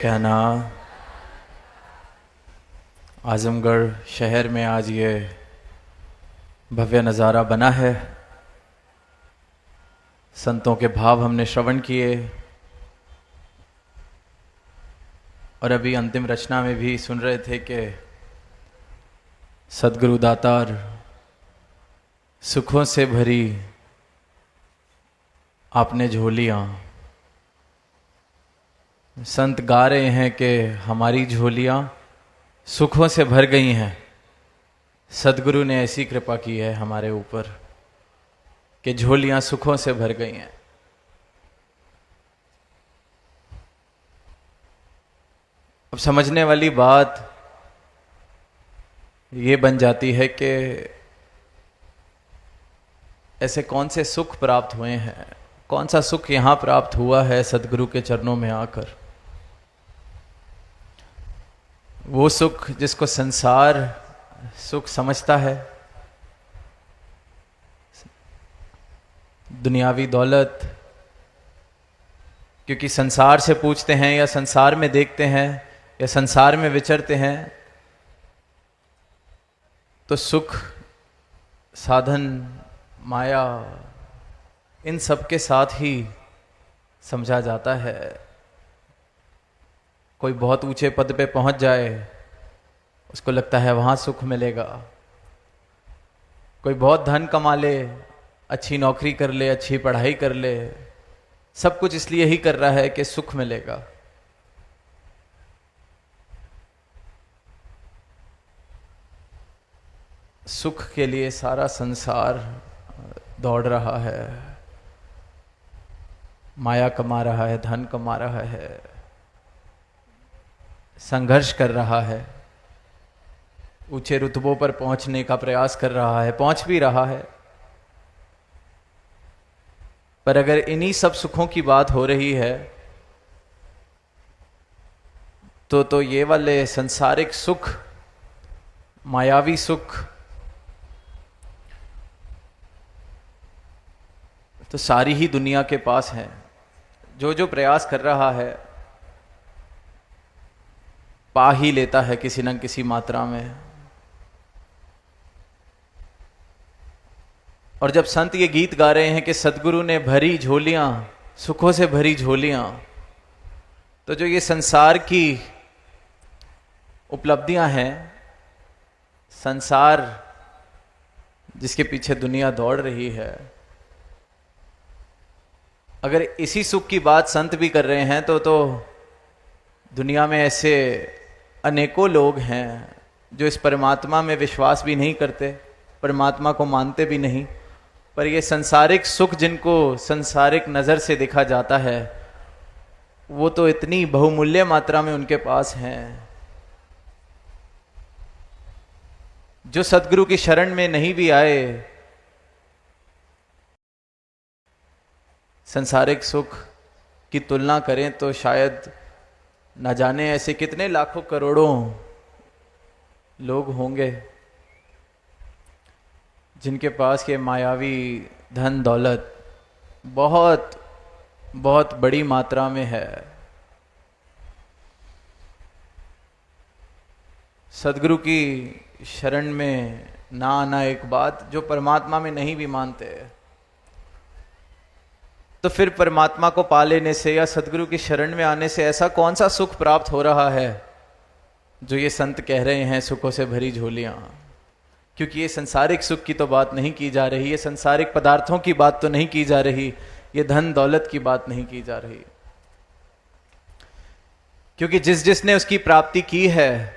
कहना आज़मगढ़ शहर में आज ये भव्य नज़ारा बना है। संतों के भाव हमने श्रवण किए और अभी अंतिम रचना में भी सुन रहे थे कि सद्गुरु दातार सुखों से भरी आपने झोलियाँ। संत गा रहे हैं कि हमारी झोलियाँ सुखों से भर गई हैं। सद्गुरु ने ऐसी कृपा की है हमारे ऊपर कि झोलियाँ सुखों से भर गई हैं। अब समझने वाली बात ये बन जाती है कि ऐसे कौन से सुख प्राप्त हुए हैं, कौन सा सुख यहाँ प्राप्त हुआ है सद्गुरु के चरणों में आकर। वो सुख जिसको संसार सुख समझता है, दुनियावी दौलत, क्योंकि संसार से पूछते हैं या संसार में देखते हैं या संसार में विचरते हैं तो सुख, साधन, माया इन सब के साथ ही समझा जाता है। कोई बहुत ऊंचे पद पे पहुंच जाए उसको लगता है वहां सुख मिलेगा। कोई बहुत धन कमा ले, अच्छी नौकरी कर ले, अच्छी पढ़ाई कर ले, सब कुछ इसलिए ही कर रहा है कि सुख मिलेगा। सुख के लिए सारा संसार दौड़ रहा है, माया कमा रहा है, धन कमा रहा है, संघर्ष कर रहा है, ऊंचे रुतबों पर पहुंचने का प्रयास कर रहा है, पहुंच भी रहा है। पर अगर इन्हीं सब सुखों की बात हो रही है तो ये वाले संसारिक सुख, मायावी सुख तो सारी ही दुनिया के पास है। जो जो प्रयास कर रहा है पा ही लेता है किसी न किसी मात्रा में। और जब संत ये गीत गा रहे हैं कि सद्गुरु ने भरी झोलियां, सुखों से भरी झोलियां, तो जो ये संसार की उपलब्धियां हैं, संसार जिसके पीछे दुनिया दौड़ रही है, अगर इसी सुख की बात संत भी कर रहे हैं तो दुनिया में ऐसे अनेकों लोग हैं जो इस परमात्मा में विश्वास भी नहीं करते, परमात्मा को मानते भी नहीं, पर ये संसारिक सुख जिनको संसारिक नज़र से देखा जाता है वो तो इतनी बहुमूल्य मात्रा में उनके पास हैं। जो सद्गुरु की शरण में नहीं भी आए, संसारिक सुख की तुलना करें तो शायद न जाने ऐसे कितने लाखों करोड़ों लोग होंगे जिनके पास ये मायावी धन दौलत बहुत बहुत बड़ी मात्रा में है। सद्गुरु की शरण में ना आना एक बात, जो परमात्मा में नहीं भी मानते तो फिर परमात्मा को पा लेने से या सद्गुरु की शरण में आने से ऐसा कौन सा सुख प्राप्त हो रहा है जो ये संत कह रहे हैं सुखों से भरी झोलियां। क्योंकि ये संसारिक सुख की तो बात नहीं की जा रही, ये संसारिक पदार्थों की बात तो नहीं की जा रही, ये धन दौलत की बात नहीं की जा रही। क्योंकि जिसने उसकी प्राप्ति की है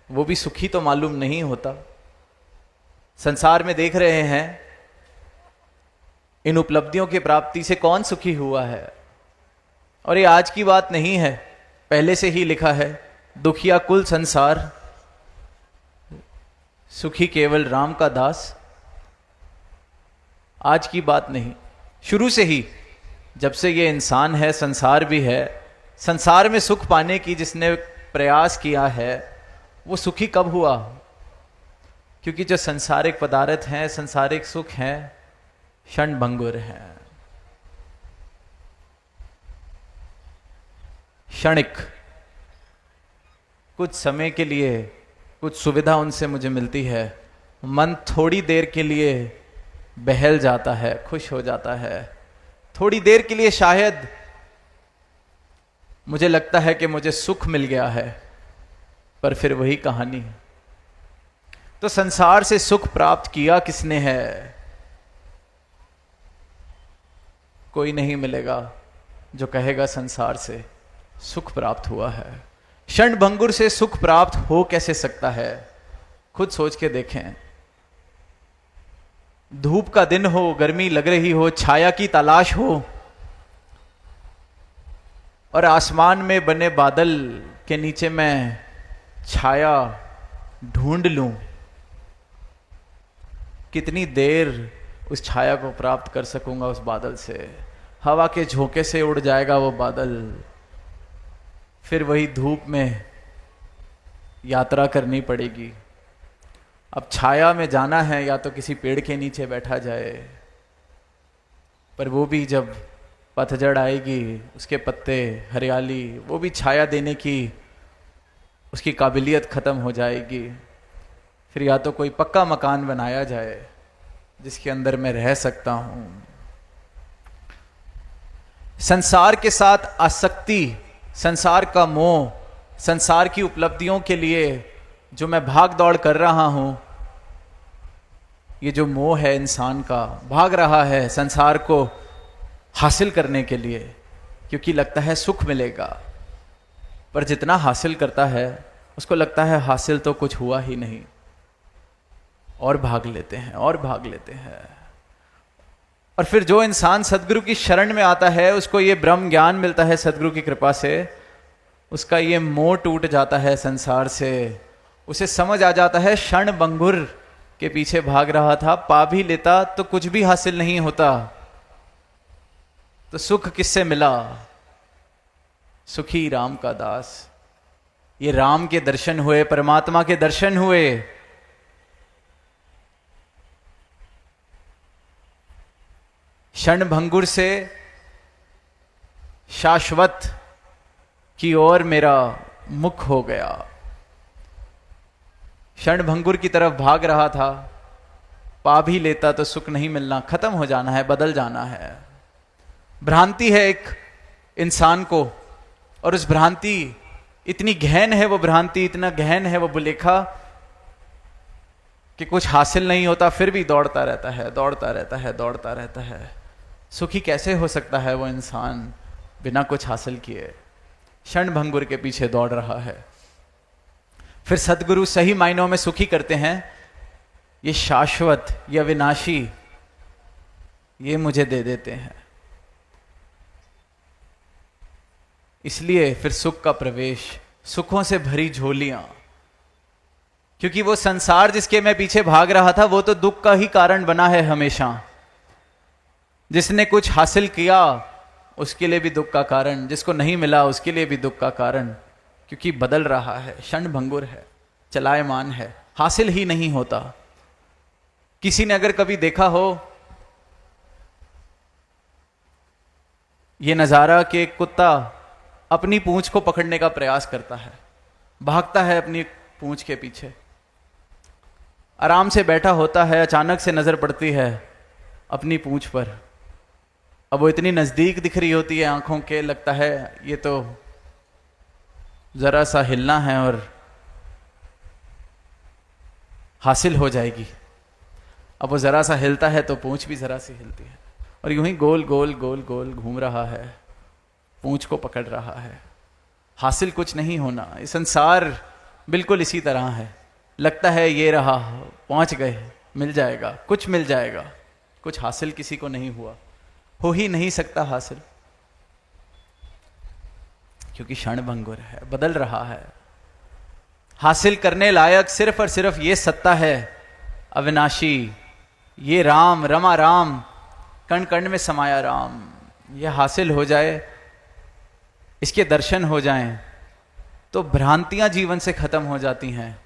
वो भी सुखी तो मालूम नहीं होता। संसार में देख रहे हैं इन उपलब्धियों की प्राप्ति से कौन सुखी हुआ है। और ये आज की बात नहीं है, पहले से ही लिखा है, दुखिया कुल संसार, सुखी केवल राम का दास। आज की बात नहीं, शुरू से ही जब से ये इंसान है, संसार भी है, संसार में सुख पाने की जिसने प्रयास किया है वो सुखी कब हुआ। क्योंकि जो संसारिक पदार्थ हैं, संसारिक सुख हैं, क्षणभंगुर हैं, क्षणिक, कुछ समय के लिए कुछ सुविधा उनसे मुझे मिलती है, मन थोड़ी देर के लिए बहल जाता है, खुश हो जाता है। थोड़ी देर के लिए शायद मुझे लगता है कि मुझे सुख मिल गया है, पर फिर वही कहानी। तो संसार से सुख प्राप्त किया किसने है? कोई नहीं मिलेगा जो कहेगा संसार से सुख प्राप्त हुआ है। क्षणभंगुर से सुख प्राप्त हो कैसे सकता है? खुद सोच के देखें। धूप का दिन हो, गर्मी लग रही हो, छाया की तलाश हो, और आसमान में बने बादल के नीचे मैं छाया ढूंढ लूं, कितनी देर उस छाया को प्राप्त कर सकूंगा उस बादल से? हवा के झोंके से उड़ जाएगा वो बादल, फिर वही धूप में यात्रा करनी पड़ेगी। अब छाया में जाना है या तो किसी पेड़ के नीचे बैठा जाए, पर वो भी जब पतझड़ आएगी, उसके पत्ते, हरियाली, वो भी छाया देने की उसकी काबिलियत ख़त्म हो जाएगी। फिर या तो कोई पक्का मकान बनाया जाए जिसके अंदर मैं रह सकता हूं। संसार के साथ आसक्ति, संसार का मोह, संसार की उपलब्धियों के लिए जो मैं भाग दौड़ कर रहा हूं, ये जो मोह है इंसान का, भाग रहा है संसार को हासिल करने के लिए, क्योंकि लगता है सुख मिलेगा। पर जितना हासिल करता है उसको लगता है हासिल तो कुछ हुआ ही नहीं, और भाग लेते हैं और भाग लेते हैं। और फिर जो इंसान सदगुरु की शरण में आता है, उसको ये ब्रह्म ज्ञान मिलता है सदगुरु की कृपा से, उसका ये मोह टूट जाता है संसार से। उसे समझ आ जाता है क्षणभंगुर के पीछे भाग रहा था, पा भी लेता तो कुछ भी हासिल नहीं होता, तो सुख किससे मिला? सुखी राम का दास। ये राम के दर्शन हुए, परमात्मा के दर्शन हुए। क्षणभंगुर से शाश्वत की ओर मेरा मुख हो गया। क्षणभंगुर की तरफ भाग रहा था, पा भी लेता तो सुख नहीं मिलना, खत्म हो जाना है, बदल जाना है। भ्रांति है एक इंसान को, और उस भ्रांति इतनी गहन है, वो भ्रांति इतना गहन है, वो बुलेखा कि कुछ हासिल नहीं होता, फिर भी दौड़ता रहता है, दौड़ता रहता है, दौड़ता रहता है। सुखी कैसे हो सकता है वो इंसान बिना कुछ हासिल किए? क्षणभंगुर के पीछे दौड़ रहा है। फिर सदगुरु सही मायनों में सुखी करते हैं, ये शाश्वत या विनाशी, ये मुझे दे देते हैं। इसलिए फिर सुख का प्रवेश, सुखों से भरी झोलियां, क्योंकि वो संसार जिसके मैं पीछे भाग रहा था, वो तो दुख का ही कारण बना है हमेशा। जिसने कुछ हासिल किया उसके लिए भी दुख का कारण, जिसको नहीं मिला उसके लिए भी दुख का कारण, क्योंकि बदल रहा है, क्षणभंगुर है, चलायमान है, हासिल ही नहीं होता। किसी ने अगर कभी देखा हो ये नजारा कि कुत्ता अपनी पूंछ को पकड़ने का प्रयास करता है, भागता है अपनी पूंछ के पीछे, आराम से बैठा होता है, अचानक से नजर पड़ती है अपनी पूंछ पर। अब वो इतनी नजदीक दिख रही होती है आंखों के, लगता है ये तो जरा सा हिलना है और हासिल हो जाएगी। अब वो जरा सा हिलता है तो पूंछ भी जरा सी हिलती है, और यूं ही गोल गोल गोल गोल घूम रहा है, पूंछ को पकड़ रहा है। हासिल कुछ नहीं होना। ये संसार बिल्कुल इसी तरह है, लगता है ये रहा, पहुंच गए, मिल जाएगा, कुछ मिल जाएगा, कुछ हासिल किसी को नहीं हुआ, हो ही नहीं सकता हासिल, क्योंकि क्षणभंगुर है, बदल रहा है। हासिल करने लायक सिर्फ और सिर्फ ये सत्ता है अविनाशी, ये राम, रमा राम, कण कण में समाया राम, ये हासिल हो जाए, इसके दर्शन हो जाएं, तो भ्रांतियां जीवन से खत्म हो जाती हैं।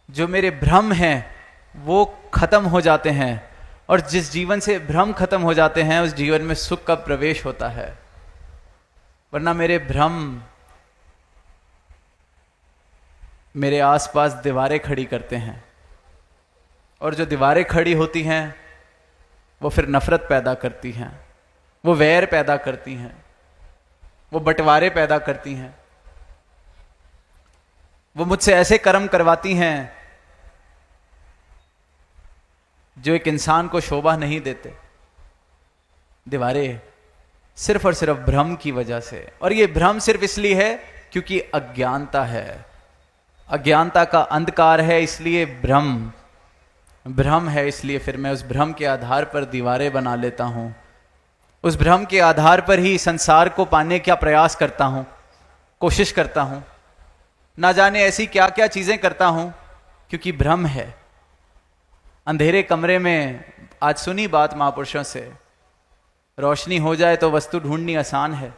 जो मेरे भ्रम हैं वो खत्म हो जाते हैं, और जिस जीवन से भ्रम खत्म हो जाते हैं उस जीवन में सुख का प्रवेश होता है। वरना मेरे भ्रम मेरे आसपास दीवारें खड़ी करते हैं, और जो दीवारें खड़ी होती हैं वो फिर नफरत पैदा करती हैं, वो वैर पैदा करती हैं, वो बंटवारे पैदा करती हैं, वो मुझसे ऐसे कर्म करवाती हैं जो एक इंसान को शोभा नहीं देते। दीवारें सिर्फ और सिर्फ भ्रम की वजह से, और ये भ्रम सिर्फ इसलिए है क्योंकि अज्ञानता है, अज्ञानता का अंधकार है, इसलिए भ्रम है, इसलिए फिर मैं उस भ्रम के आधार पर दीवारें बना लेता हूं। उस भ्रम के आधार पर ही संसार को पाने का प्रयास करता हूं, कोशिश करता हूं, ना जाने ऐसी क्या क्या चीजें करता हूं, क्योंकि भ्रम है। अंधेरे कमरे में, आज सुनी बात महापुरुषों से, रोशनी हो जाए तो वस्तु ढूंढनी आसान है,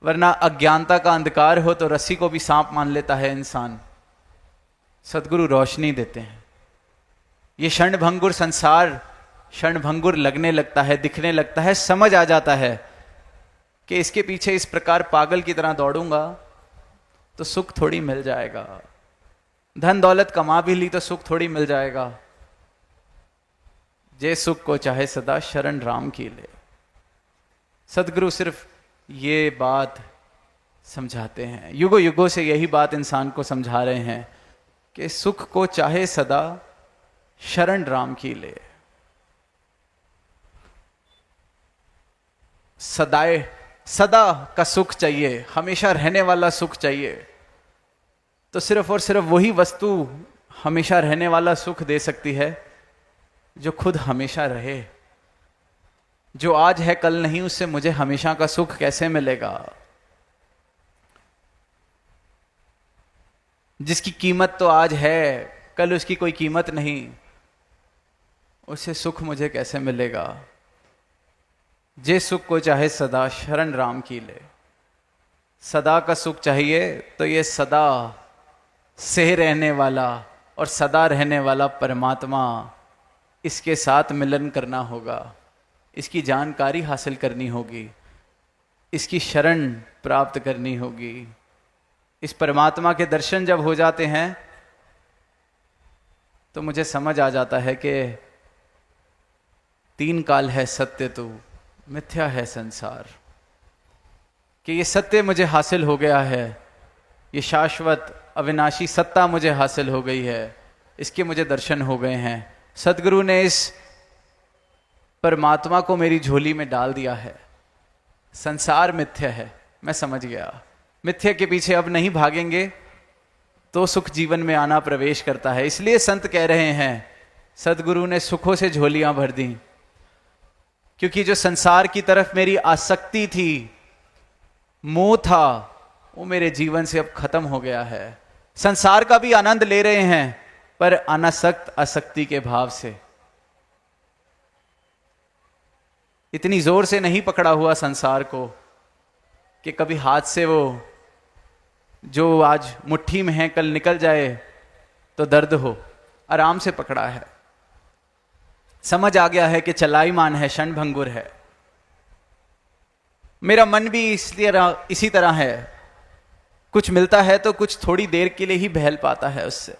वरना अज्ञानता का अंधकार हो तो रस्सी को भी सांप मान लेता है इंसान। सदगुरु रोशनी देते हैं। ये क्षणभंगुर संसार क्षणभंगुर लगने लगता है, दिखने लगता है, समझ आ जाता है कि इसके पीछे इस प्रकार पागल की तरह दौड़ूंगा तो सुख थोड़ी मिल जाएगा, धन दौलत कमा भी ली तो सुख थोड़ी मिल जाएगा। जे सुख को चाहे सदा शरण राम की ले। सदगुरु सिर्फ ये बात समझाते हैं, युगों युगों से यही बात इंसान को समझा रहे हैं कि सुख को चाहे सदा शरण राम की ले। सदा का सुख चाहिए, हमेशा रहने वाला सुख चाहिए, तो सिर्फ और सिर्फ वही वस्तु हमेशा रहने वाला सुख दे सकती है जो खुद हमेशा रहे। जो आज है कल नहीं, उससे मुझे हमेशा का सुख कैसे मिलेगा? जिसकी कीमत तो आज है, कल उसकी कोई कीमत नहीं, उससे सुख मुझे कैसे मिलेगा? जे सुख को चाहे सदा शरण राम की ले। सदा का सुख चाहिए तो ये सदा से रहने वाला और सदा रहने वाला परमात्मा, इसके साथ मिलन करना होगा, इसकी जानकारी हासिल करनी होगी, इसकी शरण प्राप्त करनी होगी। इस परमात्मा के दर्शन जब हो जाते हैं तो मुझे समझ आ जाता है कि तीन काल है सत्य तू, मिथ्या है संसार। कि ये सत्य मुझे हासिल हो गया है, ये शाश्वत अविनाशी सत्ता मुझे हासिल हो गई है, इसके मुझे दर्शन हो गए हैं। सदगुरु ने इस परमात्मा को मेरी झोली में डाल दिया है। संसार मिथ्या है, मैं समझ गया। मिथ्या के पीछे अब नहीं भागेंगे तो सुख जीवन में आना प्रवेश करता है। इसलिए संत कह रहे हैं, सदगुरु ने सुखों से झोलियां भर दी, क्योंकि जो संसार की तरफ मेरी आसक्ति थी, मोह था, वो मेरे जीवन से अब खत्म हो गया है। संसार का भी आनंद ले रहे हैं, पर अनासक्त आसक्ति के भाव से। इतनी जोर से नहीं पकड़ा हुआ संसार को कि कभी हाथ से वो जो आज मुट्ठी में है कल निकल जाए तो दर्द हो। आराम से पकड़ा है, समझ आ गया है कि चलाईमान है, क्षणभंगुर है। मेरा मन भी इसी तरह है, कुछ मिलता है तो कुछ थोड़ी देर के लिए ही बहल पाता है उससे।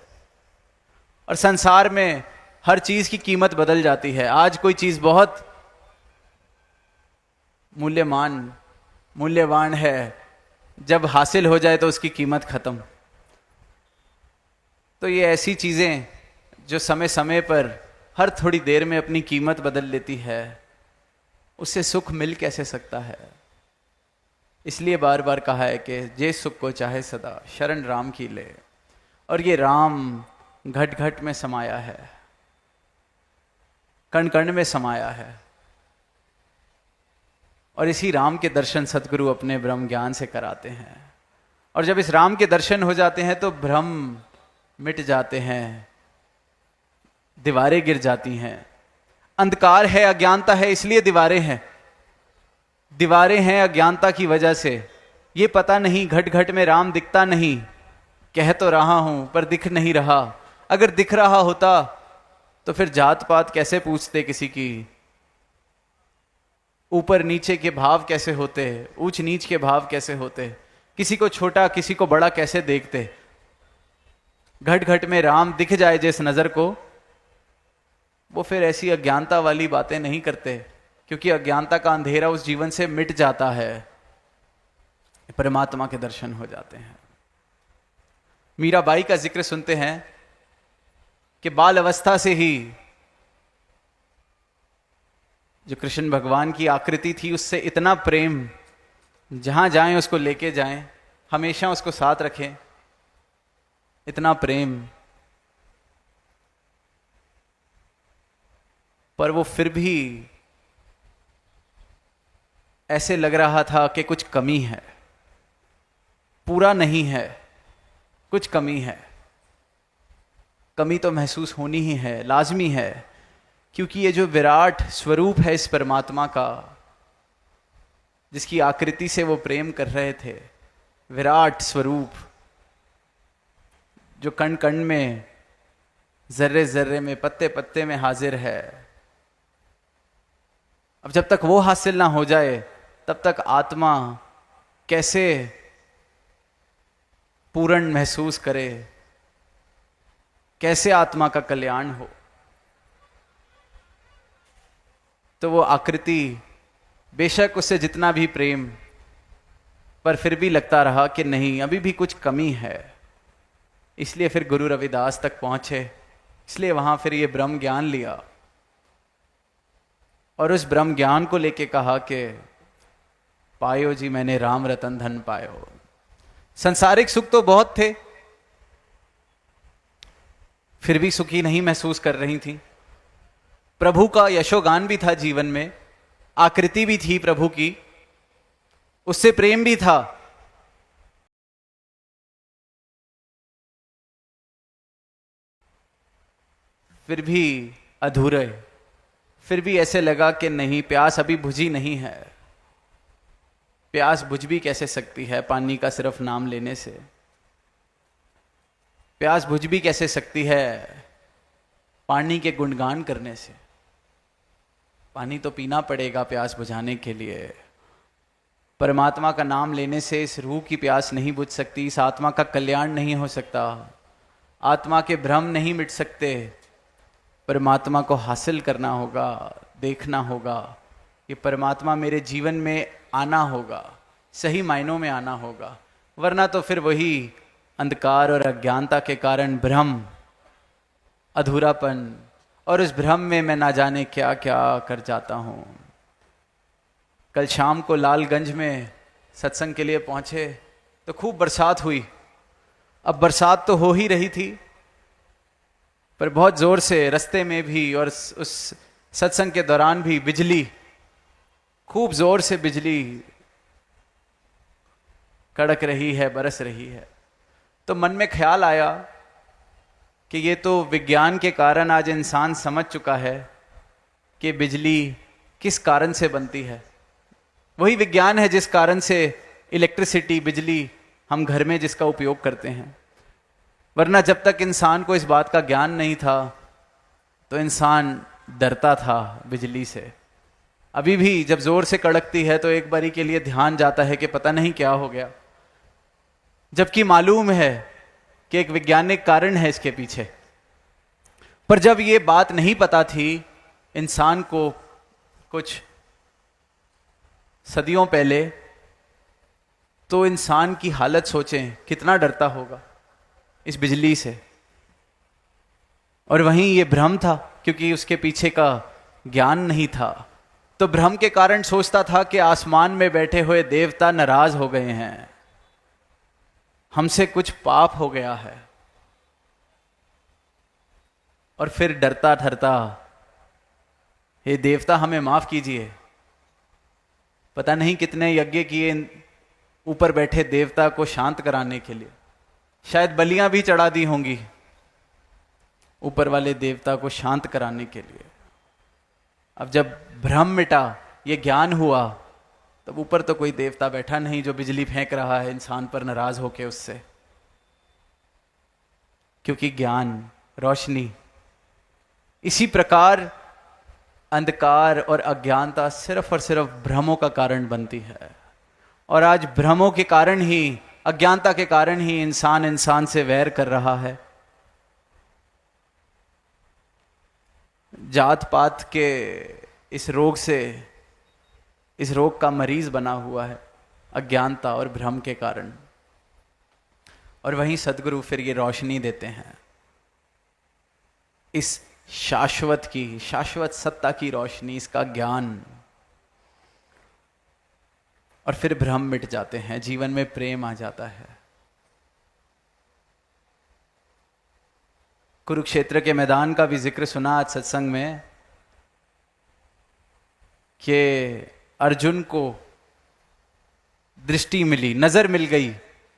और संसार में हर चीज की कीमत बदल जाती है। आज कोई चीज बहुत मूल्यवान है, जब हासिल हो जाए तो उसकी कीमत खत्म। तो ये ऐसी चीजें जो समय समय पर हर थोड़ी देर में अपनी कीमत बदल लेती है, उससे सुख मिल कैसे सकता है? इसलिए बार बार कहा है कि जे सुख को चाहे सदा शरण राम की ले। और ये राम घट घट में समाया है, कण कण में समाया है। और इसी राम के दर्शन सदगुरु अपने ब्रह्म ज्ञान से कराते हैं। और जब इस राम के दर्शन हो जाते हैं तो भ्रम मिट जाते हैं, दीवारें गिर जाती हैं। अंधकार है, अज्ञानता है, इसलिए दीवारें हैं। दीवारें हैं अज्ञानता की वजह से। ये पता नहीं, घट घट में राम दिखता नहीं, कह तो रहा हूं पर दिख नहीं रहा। अगर दिख रहा होता तो फिर जात पात कैसे पूछते किसी की, ऊपर नीचे के भाव कैसे होते, ऊंच नीच के भाव कैसे होते, किसी को छोटा किसी को बड़ा कैसे देखते। घट घट में राम दिख जाए जिस नजर को, वो फिर ऐसी अज्ञानता वाली बातें नहीं करते, क्योंकि अज्ञानता का अंधेरा उस जीवन से मिट जाता है, परमात्मा के दर्शन हो जाते हैं। मीराबाई का जिक्र सुनते हैं कि बाल अवस्था से ही जो कृष्ण भगवान की आकृति थी उससे इतना प्रेम, जहां जाएं उसको लेके जाएं, हमेशा उसको साथ रखें, इतना प्रेम। पर वो फिर भी ऐसे लग रहा था कि कुछ कमी है, पूरा नहीं है, कुछ कमी है। कमी तो महसूस होनी ही है, लाजमी है, क्योंकि ये जो विराट स्वरूप है इस परमात्मा का, जिसकी आकृति से वो प्रेम कर रहे थे, विराट स्वरूप जो कण कण में, जर्रे जर्रे में, पत्ते पत्ते में हाजिर है, अब जब तक वो हासिल ना हो जाए तब तक आत्मा कैसे पूर्ण महसूस करे, कैसे आत्मा का कल्याण हो। तो वो आकृति, बेशक उससे जितना भी प्रेम, पर फिर भी लगता रहा कि नहीं, अभी भी कुछ कमी है। इसलिए फिर गुरु रविदास तक पहुंचे, इसलिए वहां फिर ये ब्रह्म ज्ञान लिया और उस ब्रह्म ज्ञान को लेके कहा कि पायो जी मैंने राम रतन धन पायो। संसारिक सुख तो बहुत थे, फिर भी सुखी नहीं महसूस कर रही थी। प्रभु का यशोगान भी था जीवन में, आकृति भी थी प्रभु की, उससे प्रेम भी था, फिर भी अधूरे, फिर भी ऐसे लगा कि नहीं, प्यास अभी बुझी नहीं है। प्यास बुझ भी कैसे सकती है पानी का सिर्फ नाम लेने से? प्यास बुझ भी कैसे सकती है पानी के गुणगान करने से? पानी तो पीना पड़ेगा प्यास बुझाने के लिए। परमात्मा का नाम लेने से इस रूह की प्यास नहीं बुझ सकती, इस आत्मा का कल्याण नहीं हो सकता, आत्मा के भ्रम नहीं मिट सकते। परमात्मा को हासिल करना होगा, देखना होगा कि परमात्मा मेरे जीवन में आना होगा, सही मायनों में आना होगा, वरना तो फिर वही अंधकार और अज्ञानता के कारण भ्रम, अधूरापन, और उस भ्रम में मैं ना जाने क्या क्या कर जाता हूं। कल शाम को लालगंज में सत्संग के लिए पहुंचे तो खूब बरसात हुई। अब बरसात तो हो ही रही थी, पर बहुत जोर से रास्ते में भी और उस सत्संग के दौरान भी बिजली, खूब जोर से बिजली कड़क रही है, बरस रही है। तो मन में ख्याल आया कि ये तो विज्ञान के कारण आज इंसान समझ चुका है कि बिजली किस कारण से बनती है। वही विज्ञान है जिस कारण से इलेक्ट्रिसिटी, बिजली हम घर में जिसका उपयोग करते हैं। वरना जब तक इंसान को इस बात का ज्ञान नहीं था तो इंसान डरता था बिजली से। अभी भी जब जोर से कड़कती है तो एक बारी के लिए ध्यान जाता है कि पता नहीं क्या हो गया, जबकि मालूम है कि एक वैज्ञानिक कारण है इसके पीछे। पर जब ये बात नहीं पता थी इंसान को कुछ सदियों पहले, तो इंसान की हालत सोचें, कितना डरता होगा इस बिजली से। और वहीं ये भ्रम था, क्योंकि उसके पीछे का ज्ञान नहीं था, तो भ्रम के कारण सोचता था कि आसमान में बैठे हुए देवता नाराज हो गए हैं, हमसे कुछ पाप हो गया है। और फिर डरता डरता, हे देवता हमें माफ कीजिए। पता नहीं कितने यज्ञ किए ऊपर बैठे देवता को शांत कराने के लिए, शायद बलियां भी चढ़ा दी होंगी ऊपर वाले देवता को शांत कराने के लिए। अब जब भ्रम मिटा, ये ज्ञान हुआ, तब ऊपर तो कोई देवता बैठा नहीं जो बिजली फेंक रहा है इंसान पर नाराज होके उससे, क्योंकि ज्ञान, रोशनी। इसी प्रकार अंधकार और अज्ञानता सिर्फ और सिर्फ भ्रमों का कारण बनती है। और आज भ्रमों के कारण ही, अज्ञानता के कारण ही इंसान इंसान से वैर कर रहा है, जात पात के इस रोग से, इस रोग का मरीज बना हुआ है अज्ञानता और भ्रम के कारण। और वहीं सद्गुरु फिर ये रोशनी देते हैं, इस शाश्वत की, शाश्वत सत्ता की रोशनी, इसका ज्ञान, और फिर भ्रम मिट जाते हैं, जीवन में प्रेम आ जाता है। कुरुक्षेत्र के मैदान का भी जिक्र सुना आज सत्संग में कि अर्जुन को दृष्टि मिली, नजर मिल गई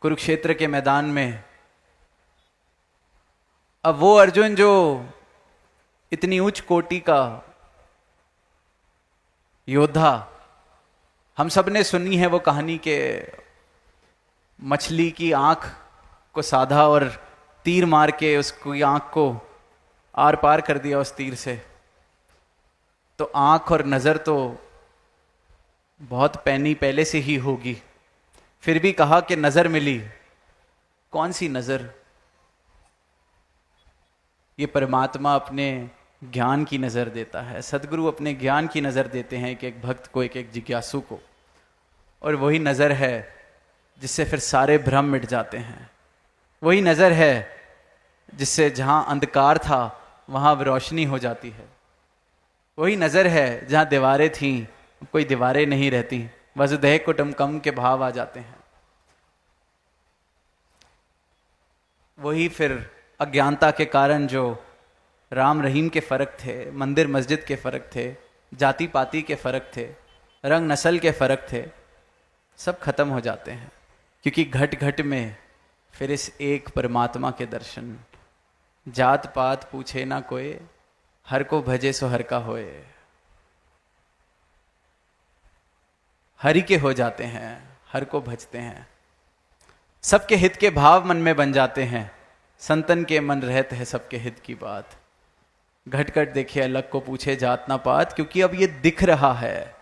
कुरुक्षेत्र के मैदान में। अब वो अर्जुन जो इतनी उच्च कोटि का योद्धा, हम सब ने सुनी है वो कहानी के मछली की आंख को साधा और तीर मार के उसकी आंख को आर पार कर दिया उस तीर से। तो आंख और नजर तो बहुत पैनी पहले से ही होगी, फिर भी कहा कि नजर मिली। कौन सी नजर? ये परमात्मा अपने ज्ञान की नजर देता है, सदगुरु अपने ज्ञान की नजर देते हैं कि एक भक्त को, एक जिज्ञासु को। और वही नजर है जिससे फिर सारे भ्रम मिट जाते हैं। वही नजर है जिससे जहां अंधकार था वहां रोशनी हो जाती है। वही नजर है जहां दीवारें थीं कोई दीवारें नहीं रहती, वसुधैव कुटुम्बकम के भाव आ जाते हैं। वही फिर अज्ञानता के कारण जो राम रहीम के फर्क थे, मंदिर मस्जिद के फर्क थे, जाति पाति के फर्क थे, रंग नस्ल के फर्क थे, सब खत्म हो जाते हैं। क्योंकि घट घट में फिर इस एक परमात्मा के दर्शन, जात पात पूछे ना कोई, हर को भजे सो हर का होए, हरि के हो जाते हैं, हर को भजते हैं। सबके हित के भाव मन में बन जाते हैं, संतन के मन रहते है सबके हित की बात। घट घट देखे अलग को पूछे जात ना पात, क्योंकि अब ये दिख रहा है।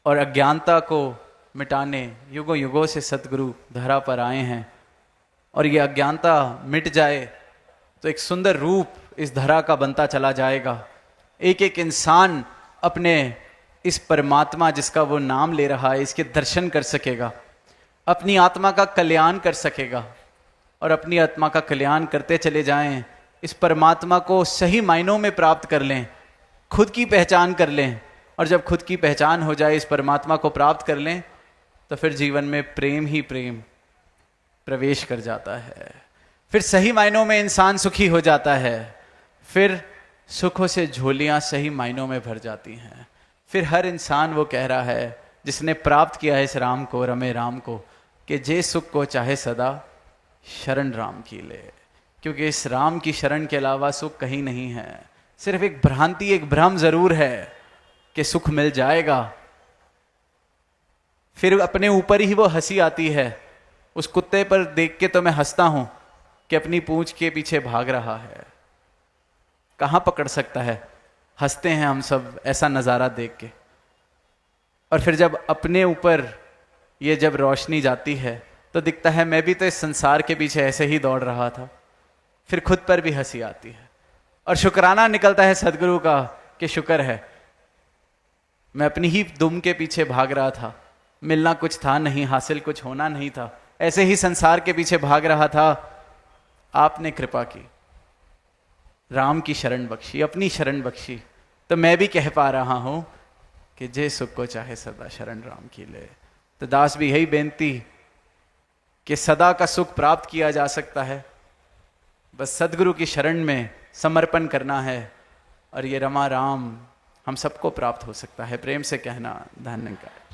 और अज्ञानता को मिटाने युगों युगों से सतगुरु धरा पर आए हैं। और ये अज्ञानता मिट जाए तो एक सुंदर रूप इस धरा का बनता चला जाएगा। एक एक इंसान अपने इस परमात्मा जिसका वो नाम ले रहा है, इसके दर्शन कर सकेगा, अपनी आत्मा का कल्याण कर सकेगा। और अपनी आत्मा का कल्याण करते चले जाएं, इस परमात्मा को सही मायनों में प्राप्त कर लें, खुद की पहचान कर लें। और जब खुद की पहचान हो जाए, इस परमात्मा को प्राप्त कर लें, तो फिर जीवन में प्रेम ही प्रेम प्रवेश कर जाता है। फिर सही मायनों में इंसान सुखी हो जाता है। फिर सुखों से झोलियां सही मायनों में भर जाती हैं। फिर हर इंसान वो कह रहा है जिसने प्राप्त किया है इस राम को, रमे राम को, कि जे सुख को चाहे सदा शरण राम की ले। क्योंकि इस राम की शरण के अलावा सुख कहीं नहीं है। सिर्फ एक भ्रांति, एक भ्रम जरूर है कि सुख मिल जाएगा। फिर अपने ऊपर ही वो हंसी आती है। उस कुत्ते पर देख के तो मैं हंसता हूं कि अपनी पूंछ के पीछे भाग रहा है, कहां पकड़ सकता है। हंसते हैं हम सब ऐसा नजारा देख के। और फिर जब अपने ऊपर ये जब रोशनी जाती है तो दिखता है मैं भी तो इस संसार के पीछे ऐसे ही दौड़ रहा था। फिर खुद पर भी हंसी आती है और शुक्राना निकलता है सदगुरु का कि शुक्र है मैं अपनी ही दुम के पीछे भाग रहा था, मिलना कुछ था नहीं, हासिल कुछ होना नहीं था, ऐसे ही संसार के पीछे भाग रहा था। आपने कृपा की, राम की शरण बख्शी, अपनी शरण बख्शी, तो मैं भी कह पा रहा हूं कि जे सुख को चाहे सदा शरण राम की ले। तो दास भी यही बेनती कि सदा का सुख प्राप्त किया जा सकता है, बस सदगुरु की शरण में समर्पण करना है और ये रमा राम हम सबको प्राप्त हो सकता है। प्रेम से कहना धन्यवाद।